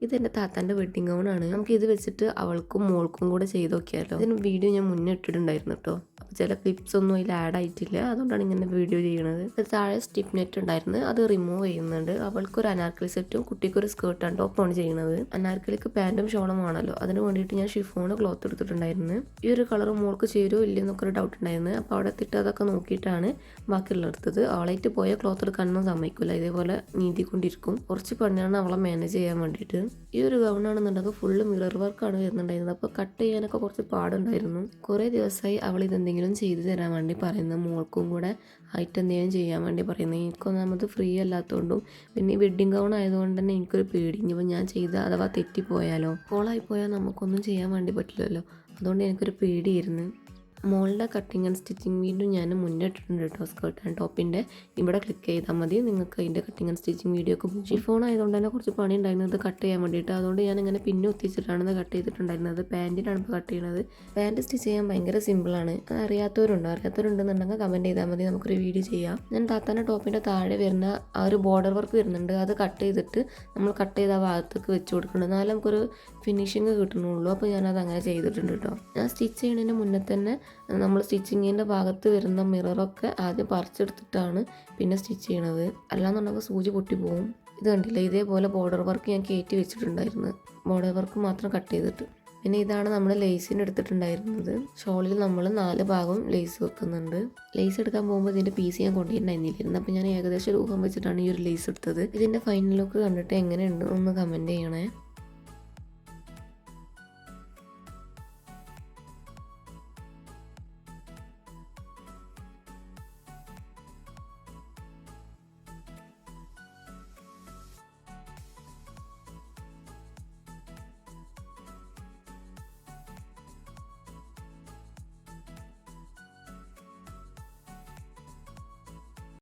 ഇതെൻ്റെ താത്താൻ്റെ വെഡ്ഡിങ് ഗൗണാണ്. നമുക്ക് ഇത് വെച്ചിട്ട് അവൾക്കും മോൾക്കും കൂടെ ചെയ്ത് നോക്കിയാലോ. ഇതിന് വീഡിയോ ഞാൻ മുന്നേ ഇട്ടിട്ടുണ്ടായിരുന്നു കേട്ടോ. അപ്പോൾ ചില ക്ലിപ്സ് ഒന്നും അതിൽ ആഡ് ആയിട്ടില്ല, അതുകൊണ്ടാണ് ഇങ്ങനെ വീഡിയോ ചെയ്യണത്. താഴെ സ്റ്റിപ്പ് നെറ്റ് ഉണ്ടായിരുന്നു, അത് റിമൂവ് ചെയ്യുന്നുണ്ട്. അവൾക്കൊരു അനാർക്കലി സെറ്റും കുട്ടിക്കൊരു സ്കേർട്ട് ആൻഡ് ടോപ്പാണ് ചെയ്യുന്നത്. അനാർക്കലിക്ക് പാൻറ്റും ഷോളും ആണല്ലോ, അതിന് വേണ്ടിയിട്ട് ഞാൻ ഷിഫോണ് ക്ലോത്ത് എടുത്തിട്ടുണ്ടായിരുന്നു. ഈ ഒരു കളർ മോൾക്ക് ചേരുമോ ഇല്ലെന്നൊക്കെ ഒരു ഡൗട്ട് ഉണ്ടായിരുന്നു. അപ്പോൾ അവിടെ എത്തിയിട്ട് അതൊക്കെ നോക്കിയിട്ടാണ് ബാക്കിയുള്ള എടുത്തത്. അവളായിട്ട് പോയ ക്ലോത്ത് എടുക്കാനൊന്നും സമ്മതിക്കില്ല, ഇതേപോലെ നീന്തിക്കൊണ്ടിരിക്കും. കുറച്ച് പണിയാണ് അവളെ മാനേജ് ചെയ്യാൻ വേണ്ടിയിട്ട്. ഈ ഒരു ഗൗണാണെന്നുണ്ടെങ്കിൽ ഫുള്ള് മിറർ വർക്കാണ് വരുന്നുണ്ടായിരുന്നത്. അപ്പോൾ കട്ട് ചെയ്യാനൊക്കെ കുറച്ച് പാടുണ്ടായിരുന്നു. കുറേ ദിവസമായി അവൾ ഇതെന്തെങ്കിലും ചെയ്തു തരാൻ വേണ്ടി പറയുന്നത്, മോൾക്കും കൂടെ ആയിട്ട് എന്തെങ്കിലും ചെയ്യാൻ വേണ്ടി പറയുന്നത്. എനിക്കൊന്നാമത് ഫ്രീ അല്ലാത്തതുകൊണ്ടും പിന്നെ ഈ വെഡ്ഡിങ് ഗൗൺ ആയതുകൊണ്ട് തന്നെ എനിക്കൊരു പേടി, ഇനിയിപ്പോൾ ഞാൻ ചെയ്ത് അഥവാ തെറ്റിപ്പോയാലോ, കോളായിപ്പോയാൽ നമുക്കൊന്നും ചെയ്യാൻ വേണ്ടി പറ്റില്ലല്ലോ. അതുകൊണ്ട് എനിക്കൊരു പേടിയായിരുന്നു. മോളുടെ കട്ടിങ് ആൻഡ് സ്റ്റിച്ചിങ് വീഡിയോ ഞാൻ മുന്നേ ഇട്ടിട്ടുണ്ട് കേട്ടോ. സ്കേർട്ട് ആൻഡ് ടോപ്പിൻ്റെ ഇവിടെ ക്ലിക്ക് ചെയ്താൽ മതി, നിങ്ങൾക്ക് അതിൻ്റെ കട്ടിങ് ആൻഡ് സ്റ്റിച്ചിങ് വീഡിയോ ഒക്കെ പോകും. ഷിഫോൺ ആയതുകൊണ്ട് തന്നെ കുറച്ച് പണി ഉണ്ടായിരുന്നത് കട്ട് ചെയ്യാൻ വേണ്ടിയിട്ട്. അതുകൊണ്ട് ഞാൻ ഇങ്ങനെ പിന്നെ ഒത്തിച്ചിട്ടാണ് കട്ട് ചെയ്തിട്ടുണ്ടായിരുന്നത്. പാൻറ്റിനാണ് ഇപ്പോൾ കട്ട് ചെയ്യുന്നത്. പാൻറ്റ് സ്റ്റിച്ച് ചെയ്യാൻ ഭയങ്കര സിമ്പിളാണ്. അത് അറിയാത്തവരുണ്ടെന്നുണ്ടെങ്കിൽ കമൻറ്റ് ചെയ്താൽ മതി, നമുക്കൊരു വീഡിയോ ചെയ്യാം. ഞാൻ താത്താൻ്റെ ടോപ്പിൻ്റെ താഴെ വരുന്ന ആ ഒരു ബോർഡർ വർക്ക് വരുന്നുണ്ട്, അത് കട്ട് ചെയ്തിട്ട് നമ്മൾ കട്ട് ചെയ്ത ആ ഭാഗത്തേക്ക് വെച്ച് കൊടുക്കുന്നുണ്ട്, എന്നാലും നമുക്കൊരു ഫിനിഷിങ് കിട്ടണുള്ളൂ. അപ്പോൾ ഞാനത് അങ്ങനെ ചെയ്തിട്ടുണ്ട് കേട്ടോ. ഞാൻ സ്റ്റിച്ച് ചെയ്യുന്നതിന് മുന്നേ തന്നെ നമ്മൾ സ്റ്റിച്ചിങ്ങിൻ്റെ ഭാഗത്ത് വരുന്ന മിററൊക്കെ ആദ്യം പറിച്ചെടുത്തിട്ടാണ് പിന്നെ സ്റ്റിച്ച് ചെയ്യണത്, അല്ലാന്നുണ്ടെങ്കിൽ സൂചി പൊട്ടിപ്പോവും. ഇത് കണ്ടില്ല, ഇതേപോലെ ബോർഡർ വർക്ക് ഞാൻ കയറ്റി വെച്ചിട്ടുണ്ടായിരുന്നു, ബോർഡർ വർക്ക് മാത്രം കട്ട് ചെയ്തിട്ട്. പിന്നെ ഇതാണ് നമ്മൾ ലേസിന് എടുത്തിട്ടുണ്ടായിരുന്നത്. ഷോളിൽ നമ്മൾ 4 ഭാഗം ലേസ് വെക്കുന്നുണ്ട്. ലേസ് എടുക്കാൻ പോകുമ്പോൾ ഇതിൻ്റെ പീസ് ഞാൻ കൊണ്ടുവരുന്നുണ്ടായിരുന്നില്ലായിരുന്നു. അപ്പോൾ ഞാൻ ഏകദേശം രൂപം വെച്ചിട്ടാണ് ഈ ഒരു ലേസ് എടുത്തത്. ഇതിൻ്റെ ഫൈനൽ ലുക്ക് കണ്ടിട്ട് എങ്ങനെയുണ്ട് ഒന്ന് കമൻറ്റ് ചെയ്യണേ.